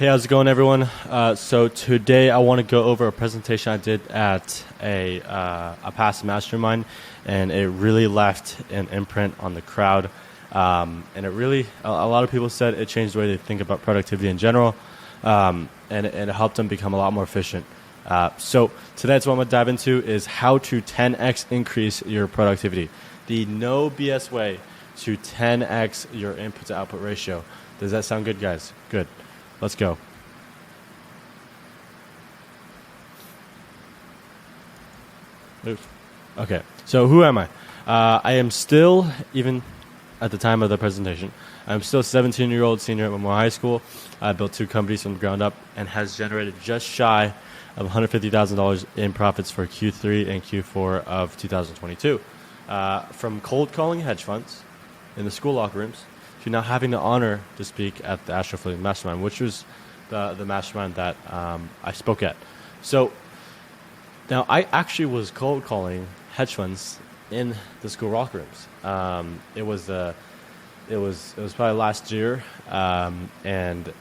Hey, how's it going, everyone? So today I want to go over a presentation I did at a past mastermind, and it really left an imprint on the crowd. And it really, a lot of people said it changed the way they think about productivity in general, and it helped them become a lot more efficient. So today, that's what I'm going to dive into is how to 10x increase your productivity. The no BS way to 10x your input to output ratio. Does that sound good, guys? Good. Let's go. Oops. Okay, so who am I? I am still, even at the time of the presentation, I'm still a 17-year-old senior at Memorial High School. I built 2 companies from the ground up and has generated just shy of $150,000 in profits for Q3 and Q4 of 2022. From cold calling hedge funds in the school locker rooms to now having the honor to speak at the Astro Fleeting Mastermind, which was the mastermind that I spoke at. So now I actually was cold calling hedge funds in the school locker rooms. It was probably last year, and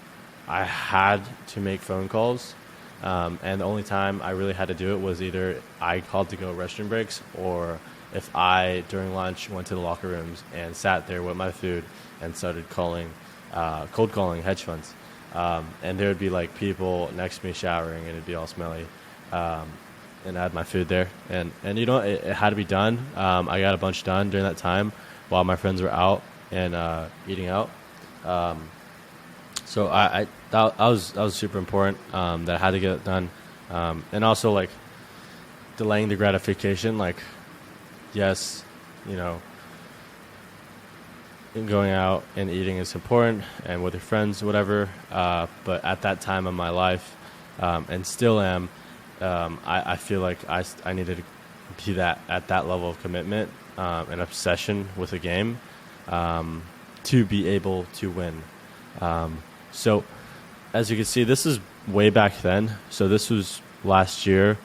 I had to make phone calls. And the only time I really had to do it was either I called to go restroom breaks, or if I, during lunch, went to the locker rooms and sat there with my food and started cold calling hedge funds. And there would be like people next to me showering, and it'd be all smelly. And I had my food there. And you know, it had to be done. I got a bunch done during that time while my friends were out and eating out. So that was super important, that I had to get it done. And also, like, delaying the gratification, like, yes, you know, going out and eating is important and with your friends, whatever. But at that time of my life, and still am, I feel like I needed to be at that level of commitment, and obsession with a game, to be able to win. So as you can see, this is way back then. So this was last year.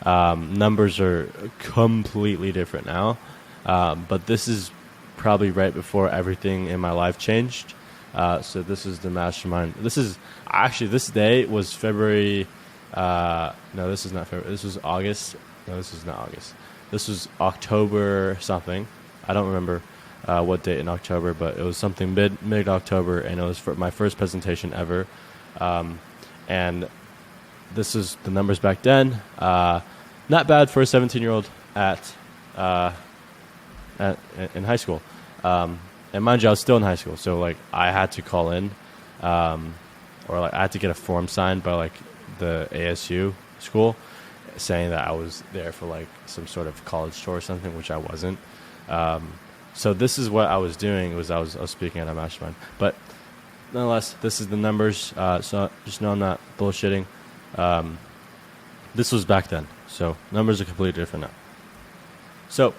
Numbers are completely different now. But this is probably right before everything in my life changed. So this is the mastermind. This day was February. No, this is not February. This was August. No, this is not August. This was October something. I don't remember what date in October, but it was something mid-October, and it was for my first presentation ever. And this is the numbers back then. Not bad for a 17-year-old in high school. And mind you, I was still in high school, so like I had to call in, or like I had to get a form signed by like the ASU school saying that I was there for like some sort of college tour or something, which I wasn't. So this is what I was doing. I was speaking at a mastermind. But nonetheless, this is the numbers. So just know I'm not bullshitting. This was back then. So numbers are completely different now. So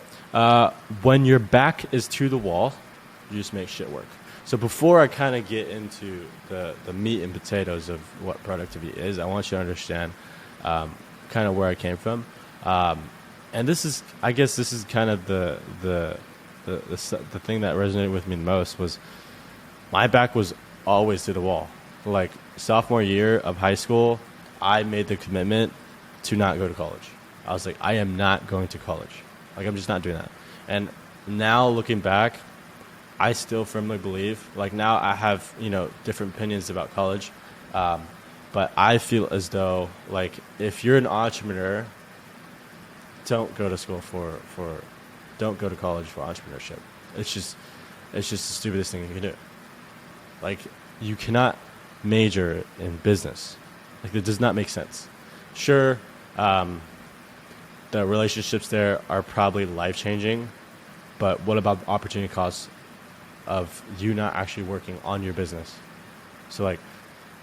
when your back is to the wall, you just make shit work. So before I kind of get into the meat and potatoes of what productivity is, I want you to understand kind of where I came from. And this is, I guess this is kind of the thing that resonated with me the most was my back was always to the wall. Like sophomore year of high school, I made the commitment to not go to college. I was like, I am not going to college. Like, I'm just not doing that. And now looking back, I still firmly believe, like now I have, you know, different opinions about college. But I feel as though, like, if you're an entrepreneur, don't go to school don't go to college for entrepreneurship. It's just the stupidest thing you can do. Like, you cannot major in business. Like, it does not make sense. Sure, the relationships there are probably life-changing, but what about the opportunity costs of you not actually working on your business? So, like,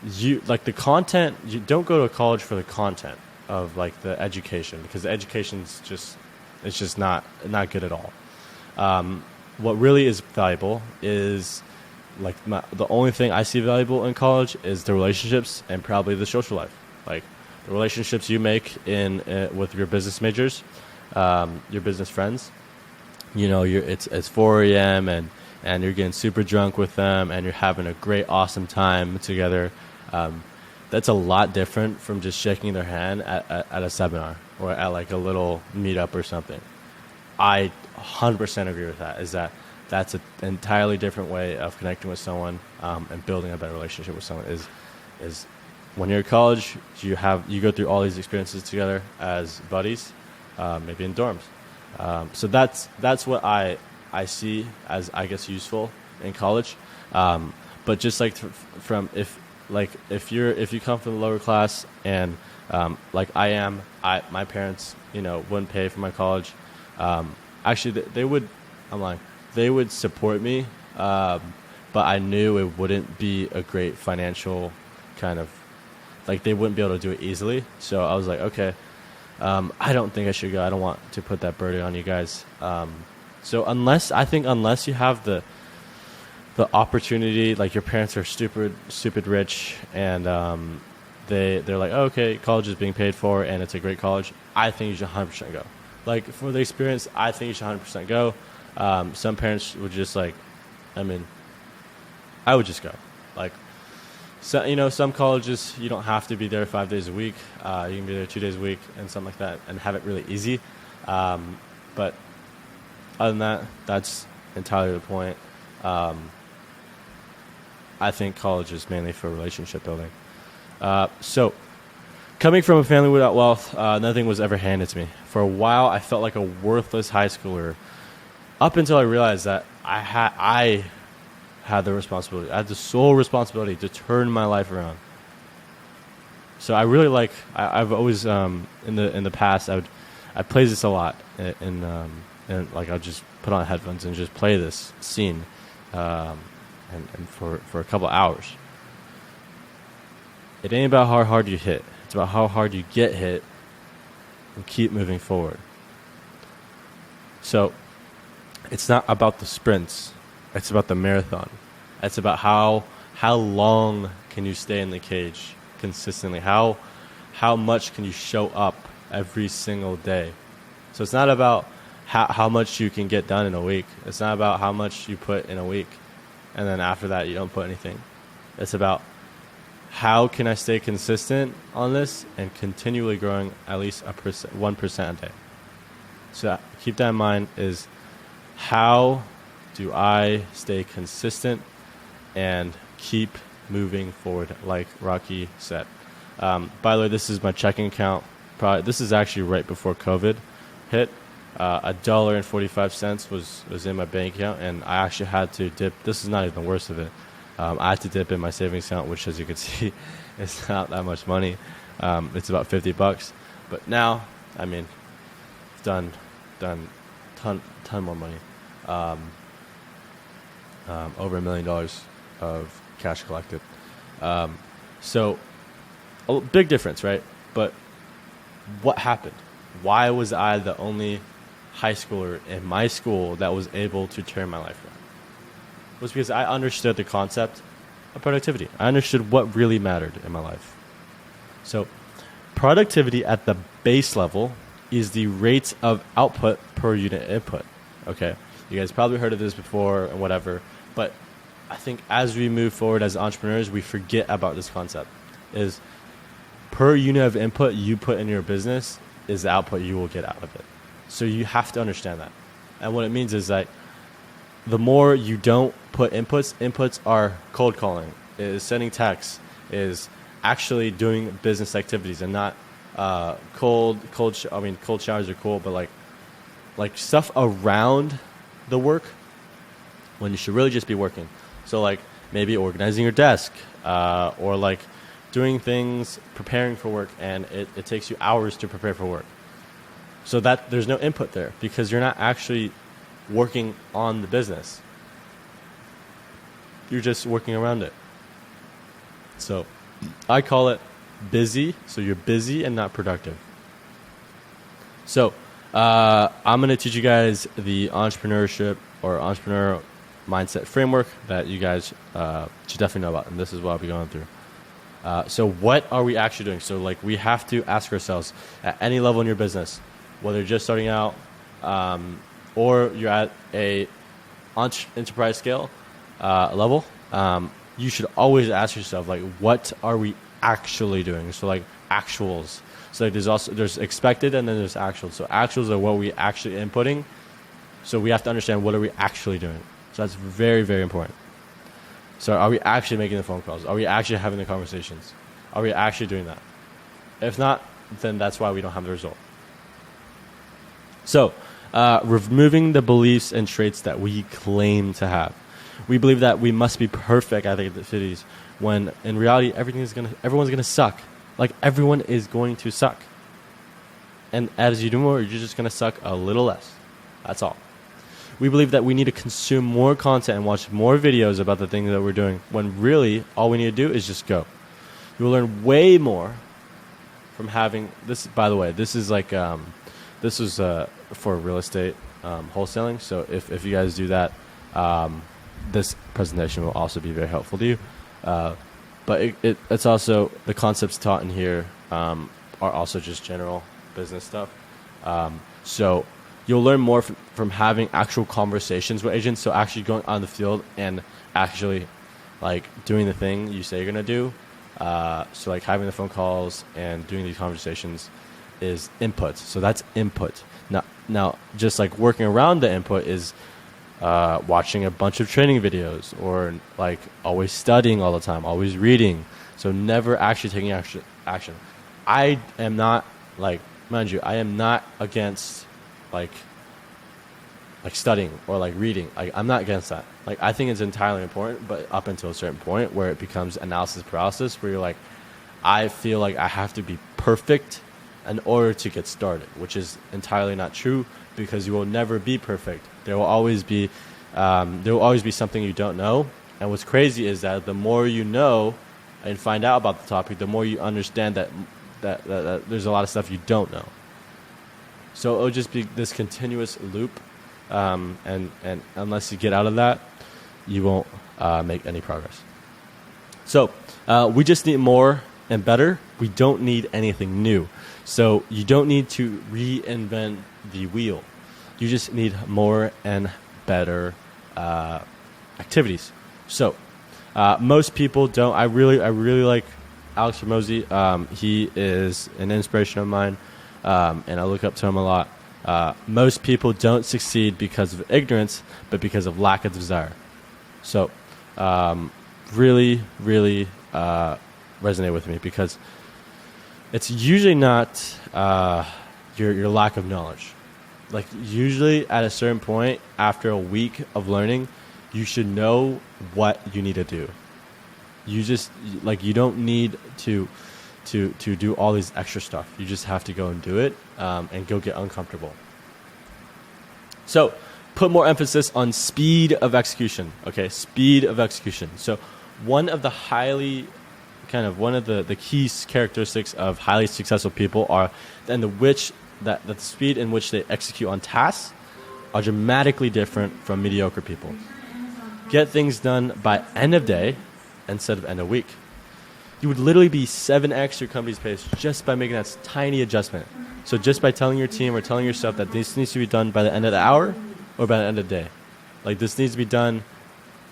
the content, you don't go to college for the content of, like, the education, because the education's just not good at all. What really is valuable is, like, the only thing I see valuable in college is the relationships and probably the social life. Like, the relationships you make with your business majors, your business friends. You know, it's 4 a.m. and you're getting super drunk with them, and you're having a great, awesome time together. that's a lot different from just shaking their hand at a seminar or at like a little meetup or something. I 100% agree with that. Is that that's an entirely different way of connecting with someone and building a better relationship with someone. Is when you're in college, you go through all these experiences together as buddies, maybe in dorms. So that's what I see as, I guess, useful in college. But just like from if you come from the lower class and like my parents wouldn't pay for my college. Actually, they would support me, but I knew it wouldn't be a great financial kind of, like, they wouldn't be able to do it easily. So I was like, okay, I don't think I should go. I don't want to put that burden on you guys. So unless you have the opportunity, like your parents are stupid rich, and they're like, oh, okay, college is being paid for and it's a great college, I think you should 100% go. Like, for the experience, I think you should 100% go. Some parents would just I would just go. Like, so, some colleges, you don't have to be there 5 days a week. You can be there 2 days a week and something like that and have it really easy. But other than that, that's entirely the point. I think college is mainly for relationship building. So, coming from a family without wealth, nothing was ever handed to me. For a while, I felt like a worthless high schooler, up until I realized that I had the responsibility. I had the sole responsibility to turn my life around. So I really I've always in the past I played this a lot, and like I'll just put on headphones and just play this scene, and for a couple hours. It ain't about how hard you hit. It's about how hard you get hit and keep moving forward. So it's not about the sprints. It's about the marathon. It's about how long can you stay in the cage consistently? How much can you show up every single day? So it's not about how much you can get done in a week. It's not about how much you put in a week, and then after that you don't put anything. It's about, how can I stay consistent on this and continually growing at least 1% a day? So keep that in mind, is how do I stay consistent and keep moving forward, like Rocky said. By the way, this is my checking account. This is actually right before COVID hit. $1.45 was in my bank account, and I actually had to dip. This is not even the worst of it. I had to dip in my savings account, which, as you can see, it's not that much money. It's about $50. But now, it's done ton more money. Over $1 million of cash collected. So a big difference, right? But what happened? Why was I the only high schooler in my school that was able to turn my life around? It was because I understood the concept of productivity. I understood what really mattered in my life. So productivity at the base level is the rate of output per unit input. Okay, you guys probably heard of this before and whatever, but I think as we move forward as entrepreneurs, we forget about this concept. Is per unit of input you put in your business is the output you will get out of it. So you have to understand that. And what it means is that the more you don't put inputs are cold calling, is sending texts, is actually doing business activities, and not cold showers are cool, but like stuff around the work when you should really just be working. So like maybe organizing your desk, or like doing things, preparing for work, and it takes you hours to prepare for work. So that there's no input there because you're not actually working on the business. You're just working around it. So I call it busy. So you're busy and not productive. So I'm going to teach you guys the entrepreneurship or entrepreneur mindset framework that you guys should definitely know about. And this is what I'll be going through. So what are we actually doing? So like we have to ask ourselves at any level in your business, whether you're just starting out or you're at a enterprise scale level, you should always ask yourself, like, what are we actually doing. So like actuals. So like there's expected and then there's actuals. So actuals are what we actually inputting. So we have to understand what are we actually doing. So that's very, very important. So are we actually making the phone calls? Are we actually having the conversations? Are we actually doing that? If not, then that's why we don't have the result. So removing the beliefs and traits that we claim to have. We believe that we must be perfect at activities when in reality everyone's gonna suck. Like everyone is going to suck. And as you do more, you're just gonna suck a little less. That's all. We believe that we need to consume more content and watch more videos about the things that we're doing when really all we need to do is just go. You will learn way more from having this. By the way, this is like this was for real estate wholesaling. So if you guys do that, this presentation will also be very helpful to you. But it's also the concepts taught in here are also just general business stuff. So you'll learn more from having actual conversations with agents. So actually going on the field and actually like doing the thing you say you're going to do. So like having the phone calls and doing these conversations is input. So that's input. Now just like working around the input is watching a bunch of training videos or like always studying all the time, always reading. So never actually taking action. I am not like, mind you, I am not against like studying or like reading. I'm not against that. Like I think it's entirely important, but up until a certain point where it becomes analysis paralysis, where you're like, I feel like I have to be perfect in order to get started, which is entirely not true because you will never be perfect. There will always be something you don't know. And what's crazy is that the more you know and find out about the topic, the more you understand that there's a lot of stuff you don't know. So it'll just be this continuous loop, and unless you get out of that, you won't make any progress. So we just need more and better. We don't need anything new. So you don't need to reinvent the wheel. You just need more and better activities. So most people don't. I really like Alex Hormozi. He is an inspiration of mine. And I look up to him a lot. Most people don't succeed because of ignorance, but because of lack of desire. So really resonate with me because it's usually not your lack of knowledge. Like usually at a certain point after a week of learning, you should know what you need to do. You just like you don't need to do all these extra stuff. You just have to go and do it and go get uncomfortable. So put more emphasis on speed of execution. Okay, speed of execution. So one of the key characteristics of highly successful people are the speed in which they execute on tasks are dramatically different from mediocre people. Get things done by end of day instead of end of week. You would literally be 7x your company's pace just by making that tiny adjustment. So just by telling your team or telling yourself that this needs to be done by the end of the hour or by the end of the day. Like this needs to be done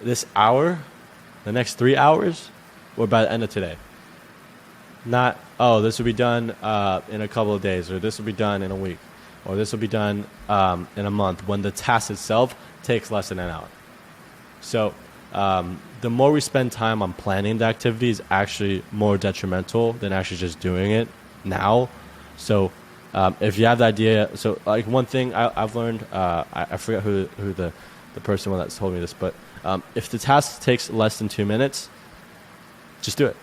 this hour, the next 3 hours, or by the end of today. Not, this will be done in a couple of days, or this will be done in a week, or this will be done in a month, when the task itself takes less than an hour. So the more we spend time on planning the activity is actually more detrimental than actually just doing it now. So if you have the idea, so like one thing I've learned, I forget who the person that told me this, but if the task takes less than 2 minutes, just do it.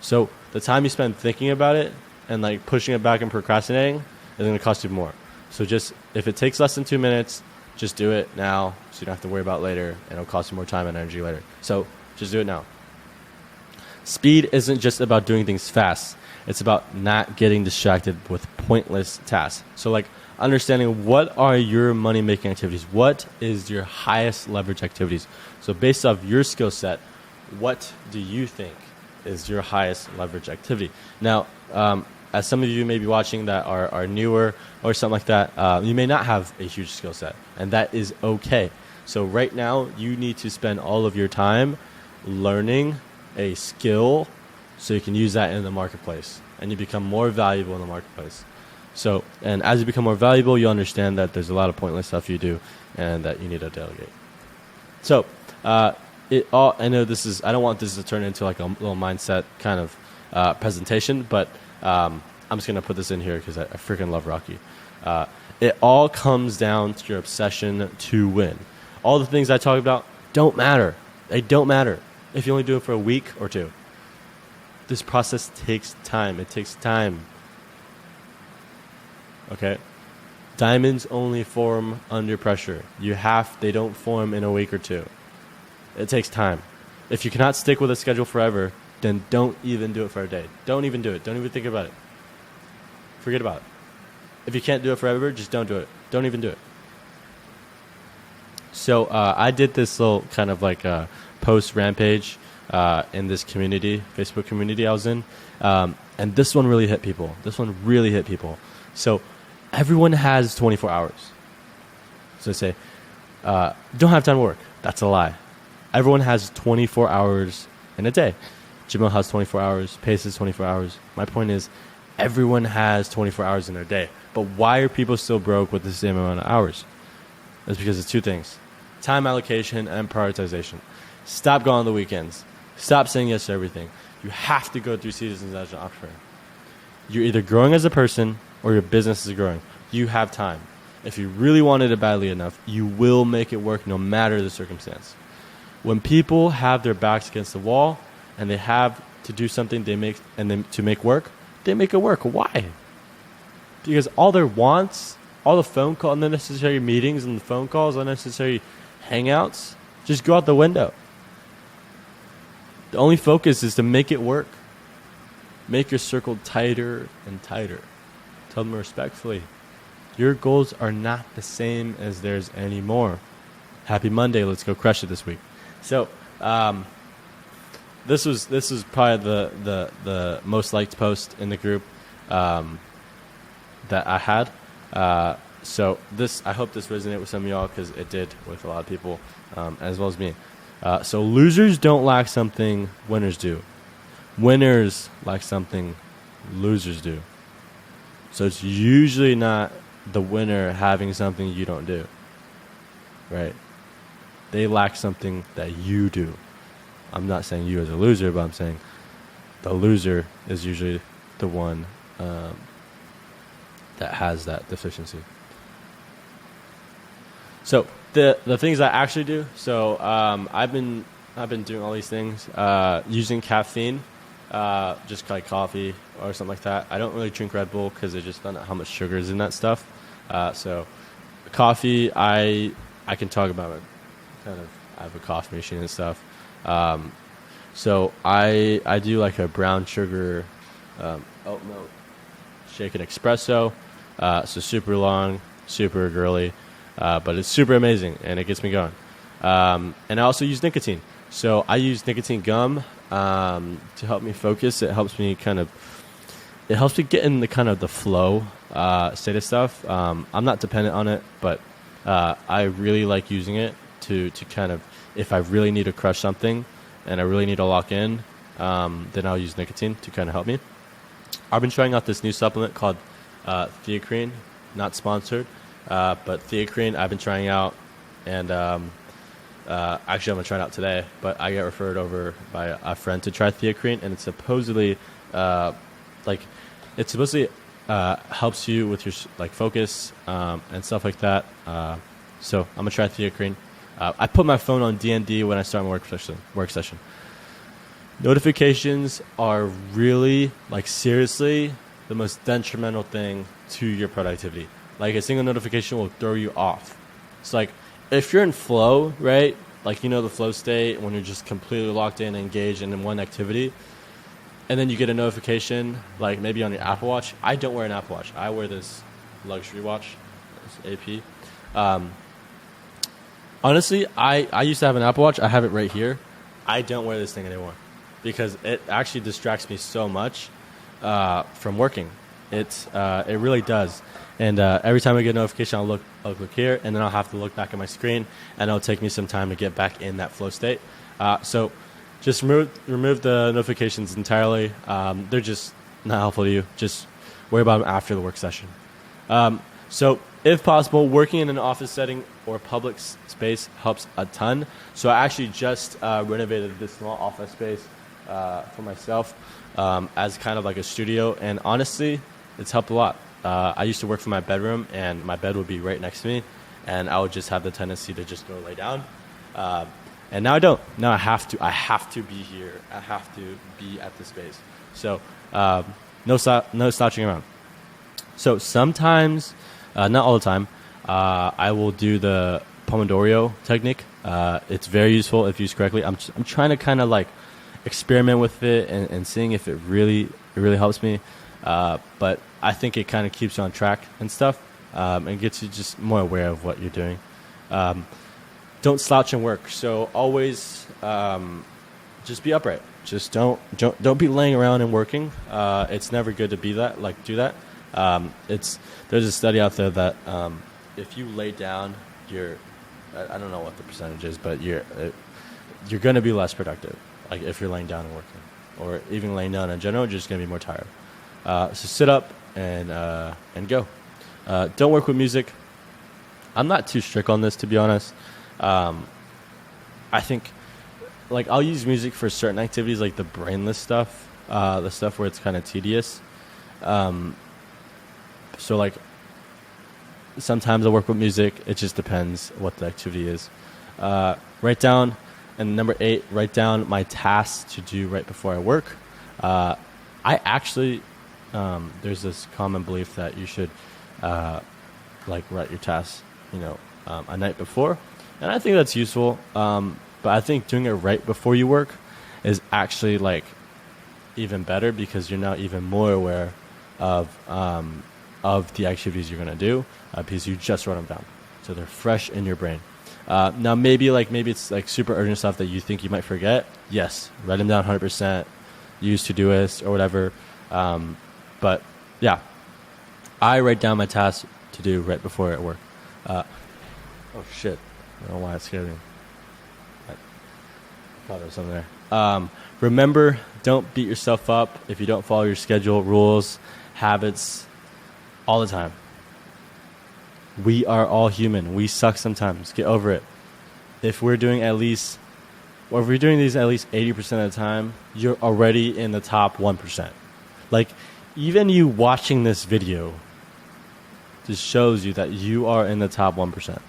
So the time you spend thinking about it and like pushing it back and procrastinating is going to cost you more. So just if it takes less than 2 minutes, just do it now so you don't have to worry about it later, and it'll cost you more time and energy later. So just do it now. Speed isn't just about doing things fast. It's about not getting distracted with pointless tasks. So like understanding what are your money-making activities? What is your highest leverage activities? So based off your skill set, what do you think is your highest leverage activity? Now, as some of you may be watching that are newer or something like that, you may not have a huge skill set, and that is okay. So right now, you need to spend all of your time learning a skill so you can use that in the marketplace, and you become more valuable in the marketplace. So, and as you become more valuable, you understand that there's a lot of pointless stuff you do, and that you need to delegate. So, I know this is, I don't want this to turn into like a little mindset kind of presentation, but I'm just going to put this in here because I freaking love Rocky. It all comes down to your obsession to win. All the things I talk about don't matter. They don't matter if you only do it for a week or two. This process takes time. It takes time. Okay? Diamonds only form under pressure. They don't form in a week or two. It takes time. If you cannot stick with a schedule forever, then don't even do it for a day. Don't even do it. Don't even think about it. Forget about it. If you can't do it forever, just don't do it. Don't even do it. So I did this little kind of like post rampage in this community, Facebook community I was in. And this one really hit people. So everyone has 24 hours. So they say, don't have time to work. That's a lie. Everyone has 24 hours in a day. Jamil has 24 hours. Pace has 24 hours. My point is, everyone has 24 hours in their day. But why are people still broke with the same amount of hours? It's because it's two things: time allocation and prioritization. Stop going on the weekends. Stop saying yes to everything. You have to go through seasons as an entrepreneur. You're either growing as a person or your business is growing. You have time. If you really wanted it badly enough, you will make it work no matter the circumstance. When people have their backs against the wall and they have to do something to make work, they make it work. Why? Because all their wants, all the phone calls, unnecessary meetings and the phone calls, unnecessary hangouts, just go out the window. The only focus is to make it work. Make your circle tighter and tighter. Tell them respectfully, your goals are not the same as theirs anymore. Happy Monday. Let's go crush it this week. So, this was probably the most liked post in the group that I had. So I hope this resonated with some of y'all, because it did with a lot of people, as well as me. So losers don't lack something winners do. Winners lack something losers do. So it's usually not the winner having something you don't do, right? They lack something that you do. I'm not saying you as a loser, but I'm saying the loser is usually the one that has that deficiency. So the things I actually do. So I've been doing all these things using caffeine, just like coffee or something like that. I don't really drink Red Bull because I just don't know how much sugar is in that stuff. So coffee, I can talk about it. I have a coffee machine and stuff. So I do like a brown sugar oat milk shaken espresso. So super long, super girly, but it's super amazing and it gets me going. And I also use nicotine. So I use nicotine gum to help me focus. It helps me get in the kind of the flow state of stuff. I'm not dependent on it, but I really like using it to kind of, if I really need to crush something and I really need to lock in, then I'll use nicotine to kind of help me. I've been trying out this new supplement called Theocrine, not sponsored, but Theocrine I've been trying out, and actually I'm going to try it out today, but I get referred over by a friend to try Theocrine, and it's supposedly helps you with your focus and stuff like that. So I'm going to try Theocrine. I put my phone on D&D when I start my work session. Notifications are really, seriously, the most detrimental thing to your productivity. A single notification will throw you off. It's if you're in flow, right? The flow state when you're just completely locked in, engaged in one activity, and then you get a notification, maybe on your Apple Watch. I don't wear an Apple Watch. I wear this luxury watch, this AP. Honestly, I used to have an Apple Watch. I have it right here. I don't wear this thing anymore because it actually distracts me so much from working. It really does. And every time I get a notification, I'll look here, and then I'll have to look back at my screen, and it'll take me some time to get back in that flow state. So just remove the notifications entirely. They're just not helpful to you. Just worry about them after the work session. So if possible, working in an office setting or public space helps a ton. So I actually just renovated this small office space for myself as kind of like a studio. And honestly, it's helped a lot. I used to work from my bedroom, and my bed would be right next to me, and I would just have the tendency to just go lay down. And now I don't. Now I have to. I have to be here. I have to be at the space. So no slouching around. So sometimes, not all the time, I will do the Pomodoro technique. It's very useful if used correctly. I'm trying to kind of like experiment with it and seeing if it really helps me. But I think it kind of keeps you on track and stuff, and gets you just more aware of what you're doing. Don't slouch in work. So always just be upright. Just don't be laying around and working. It's never good to be that, like do that. There's a study out there that if you lay down, I don't know what the percentage is, but you're going to be less productive. Like if you're laying down and working, or even laying down in general, you're just going to be more tired. So sit up and go. Don't work with music. I'm not too strict on this, to be honest. I think like I'll use music for certain activities, like the brainless stuff, the stuff where it's kind of tedious. So like sometimes I'll work with music. It just depends what the activity is. Write down, and number 8, write down my tasks to do right before I work. I actually, there's this common belief that you should like write your tasks, a night before. And I think that's useful. But I think doing it right before you work is actually like even better, because you're now even more aware of the activities you're going to do, because you just wrote them down. So they're fresh in your brain. Now maybe it's like super urgent stuff that you think you might forget. Yes, write them down 100%. Use Todoist or whatever. But yeah, I write down my tasks to do right before at work. Oh shit. I don't know why it scared me. I thought there was something there. Remember, don't beat yourself up if you don't follow your schedule, rules, habits all the time. We are all human. We suck sometimes. Get over it. If we're doing these at least 80% of the time, you're already in the top 1%. Like, even you watching this video just shows you that you are in the top 1%.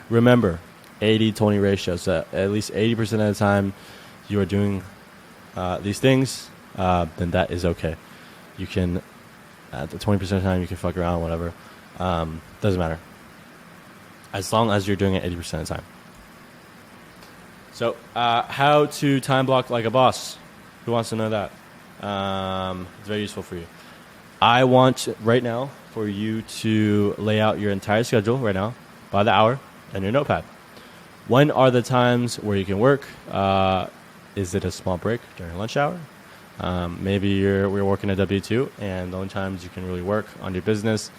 Remember, 80-20 ratio. So at least 80% of the time you are doing these things, then that is okay. You can, at the 20% of the time, you can fuck around, whatever. Doesn't matter. As long as you're doing it 80% of the time. So, how to time block like a boss. Who wants to know that? It's very useful for you. I want right now for you to lay out your entire schedule right now by the hour and your notepad. When are the times where you can work? Is it a small break during lunch hour? Maybe we're working at W2, and the only times you can really work on your business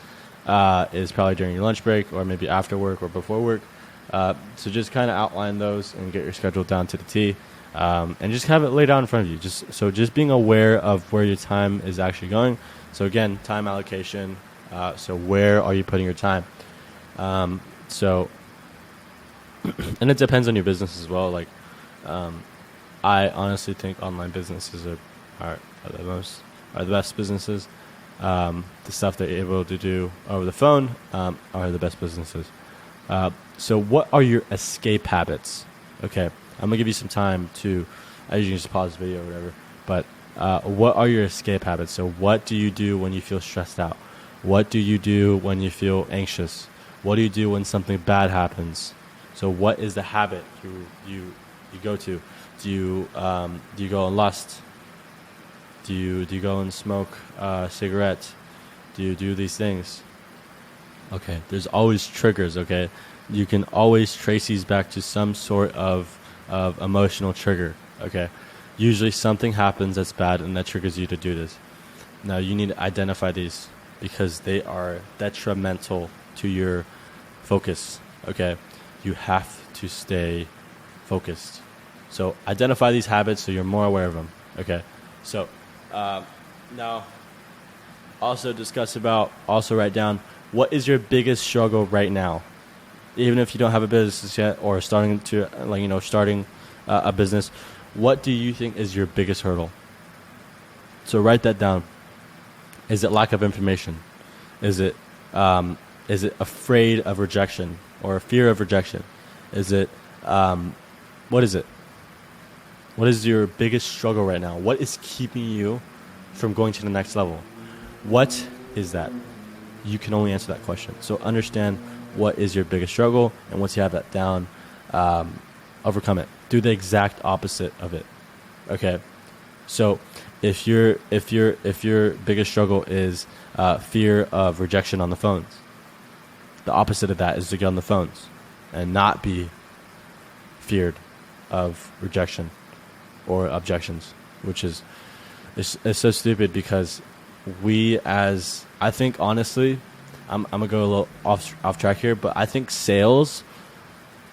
is probably during your lunch break, or maybe after work or before work. So just kind of outline those and get your schedule down to the T, and just have it laid out in front of you. Just being aware of where your time is actually going. So again, time allocation. So where are you putting your time? And it depends on your business as well. Like, I honestly think online businesses are the best businesses. The stuff that you're able to do over the phone are the best businesses. So what are your escape habits? Okay, I'm going to give you some time to, I usually just pause the video or whatever, but what are your escape habits? So what do you do when you feel stressed out? What do you do when you feel anxious? What do you do when something bad happens? So what is the habit you go to? Do you go and lust? Do you go and smoke cigarettes? Do you do these things? Okay, there's always triggers, okay? You can always trace these back to some sort of emotional trigger, okay? Usually something happens that's bad and that triggers you to do this. Now you need to identify these because they are detrimental to your focus, okay? You have to stay focused. So identify these habits so you're more aware of them. Okay. So now also also write down, what is your biggest struggle right now? Even if you don't have a business yet or starting a business, what do you think is your biggest hurdle? So write that down. Is it lack of information? Is it afraid of rejection or fear of rejection? Is it what is it? What is your biggest struggle right now? What is keeping you from going to the next level? What is that? You can only answer that question. So understand what is your biggest struggle, and once you have that down, overcome it. Do the exact opposite of it. Okay. So if your biggest struggle is fear of rejection on the phones, the opposite of that is to get on the phones and not be feared of rejection or objections, which is it's so stupid because I think honestly, I'm gonna go a little off track here, but I think sales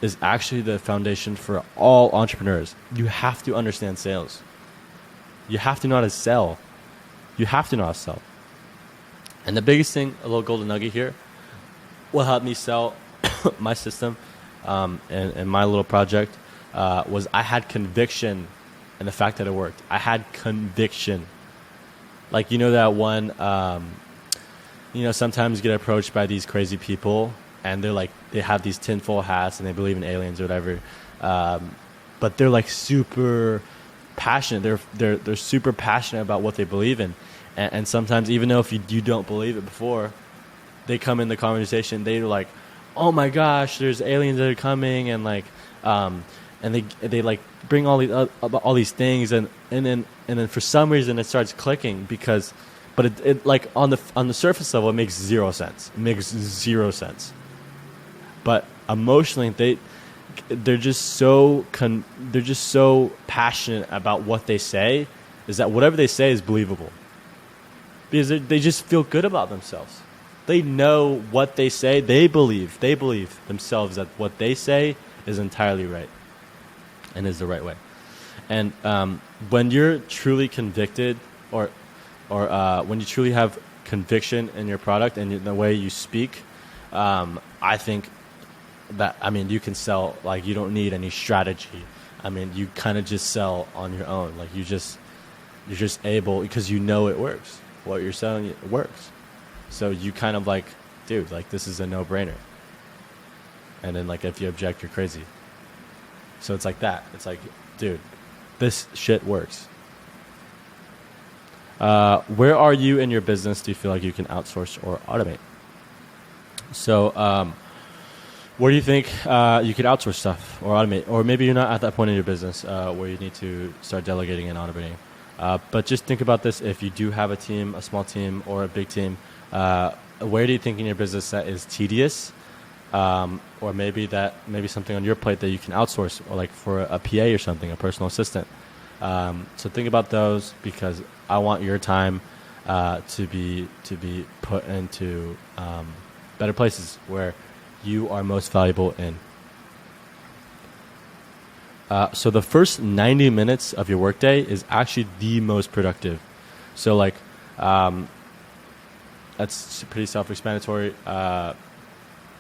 is actually the foundation for all entrepreneurs. You have to understand sales. You have to know how to sell. You have to know how to sell. And the biggest thing, a little golden nugget here, what helped me sell my system and my little project was I had conviction in the fact that it worked. I had conviction. Like, that one, sometimes you get approached by these crazy people and they're like, they have these tinfoil hats and they believe in aliens or whatever. But they're like super passionate. They're super passionate about what they believe in. And sometimes, even though if you don't believe it before, they come in the conversation, they're like, oh my gosh, there's aliens that are coming, and like, and they like bring all these things, and then for some reason it starts clicking but it like on the surface level it makes zero sense. It makes zero sense. But emotionally they're just so passionate about what they say, is that whatever they say is believable. Because they just feel good about themselves. They know what they say. They believe themselves that what they say is entirely right and is the right way. And when you're truly convicted, or when you truly have conviction in your product and the way you speak, I think that, you can sell, like, you don't need any strategy. You kind of just sell on your own. Like, you're just able, because you know it works. What you're selling, it works. So you kind of like, dude, like, this is a no-brainer. And then, like, if you object, you're crazy. So it's like that. It's like, dude, this shit works. Where are you in your business? Do you feel like you can outsource or automate? So where do you think you could outsource stuff or automate? Or maybe you're not at that point in your business where you need to start delegating and automating. But just think about this. If you do have a team, a small team or a big team, where do you think in your business that is tedious? Or maybe something on your plate that you can outsource, or like for a PA or something, a personal assistant. So think about those, because I want your time to be put into better places where you are most valuable in. So the first 90 minutes of your workday is actually the most productive. So like, that's pretty self-explanatory.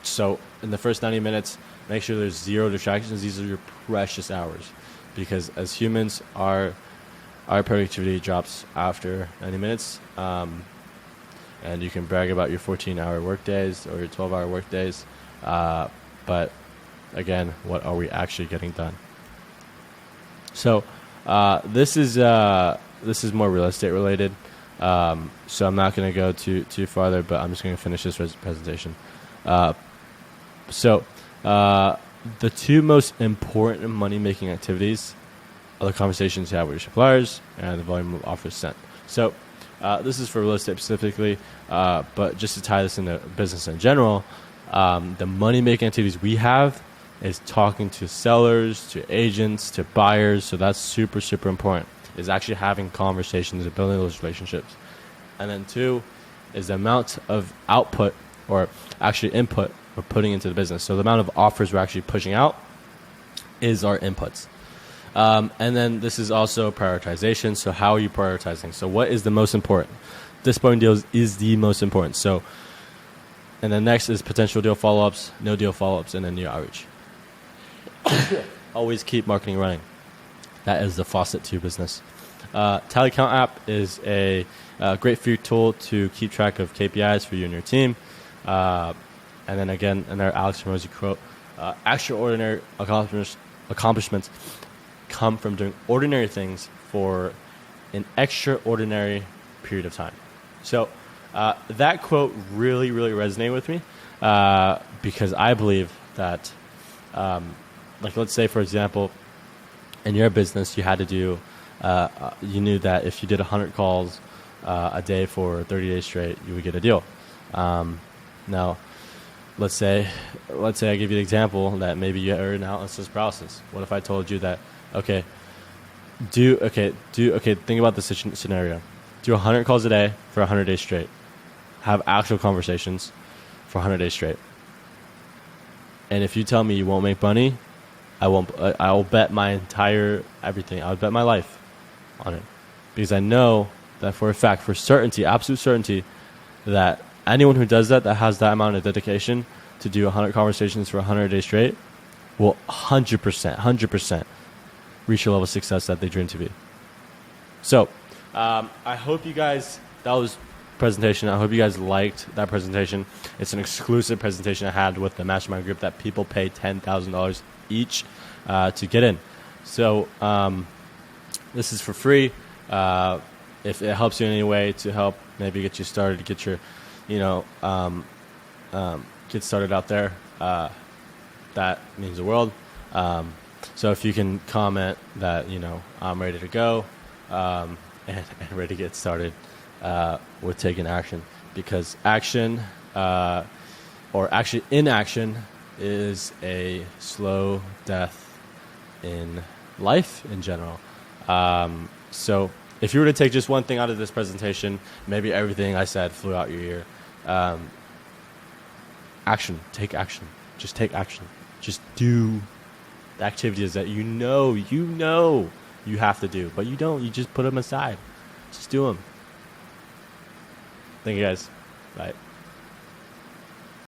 So in the first 90 minutes, make sure there's zero distractions. These are your precious hours, because as humans, our productivity drops after 90 minutes. And you can brag about your 14-hour workdays or your 12-hour workdays. But again, what are we actually getting done? So this is more real estate related. So I'm not going to go too farther, but I'm just going to finish this presentation. So the two most important money-making activities are the conversations you have with your suppliers and the volume of offers sent. So this is for real estate specifically, but just to tie this into business in general, the money-making activities we have is talking to sellers, to agents, to buyers. So that's super, super important, is actually having conversations and building those relationships. And then two is the amount of output, or actually input, we're putting into the business. So the amount of offers we're actually pushing out is our inputs. And then this is also prioritization. So how are you prioritizing? So what is the most important? Disappointing deals is the most important. So, and then next is potential deal follow-ups, no deal follow-ups, and then new outreach. Always keep marketing running. That is the faucet to your business. Tally Count app is a great free tool to keep track of KPIs for you and your team. And then again, another Alex Hormozi quote, extraordinary accomplishments come from doing ordinary things for an extraordinary period of time. So that quote really, really resonated with me because I believe that, like let's say, for example, in your business, you had to do, you knew that if you did 100 calls a day for 30 days straight, you would get a deal. Now, let's say I give you the example that maybe you are analysis paralysis. What if I told you that, think about the scenario. Do 100 calls a day for 100 days straight. Have actual conversations for 100 days straight. And if you tell me you won't make money, I will bet my entire everything. I would bet my life on it. Because I know that for a fact, for certainty, absolute certainty, that anyone who does that has that amount of dedication to do 100 conversations for 100 days straight will 100% reach a level of success that they dream to be. So, I hope you guys, that was presentation. I hope you guys liked that presentation. It's an exclusive presentation I had with the mastermind group that people pay $10,000 each to get in. So this is for free. If it helps you in any way to help maybe get you started, get your, get started out there, that means the world. So if you can comment that, I'm ready to go and ready to get started with taking action, because action or actually inaction is a slow death in life in general. So if you were to take just one thing out of this presentation, maybe everything I said flew out your ear. Action. Take action. Just take action. Just do the activities that you know you have to do, but you don't. You just put them aside. Just do them. Thank you guys. Bye.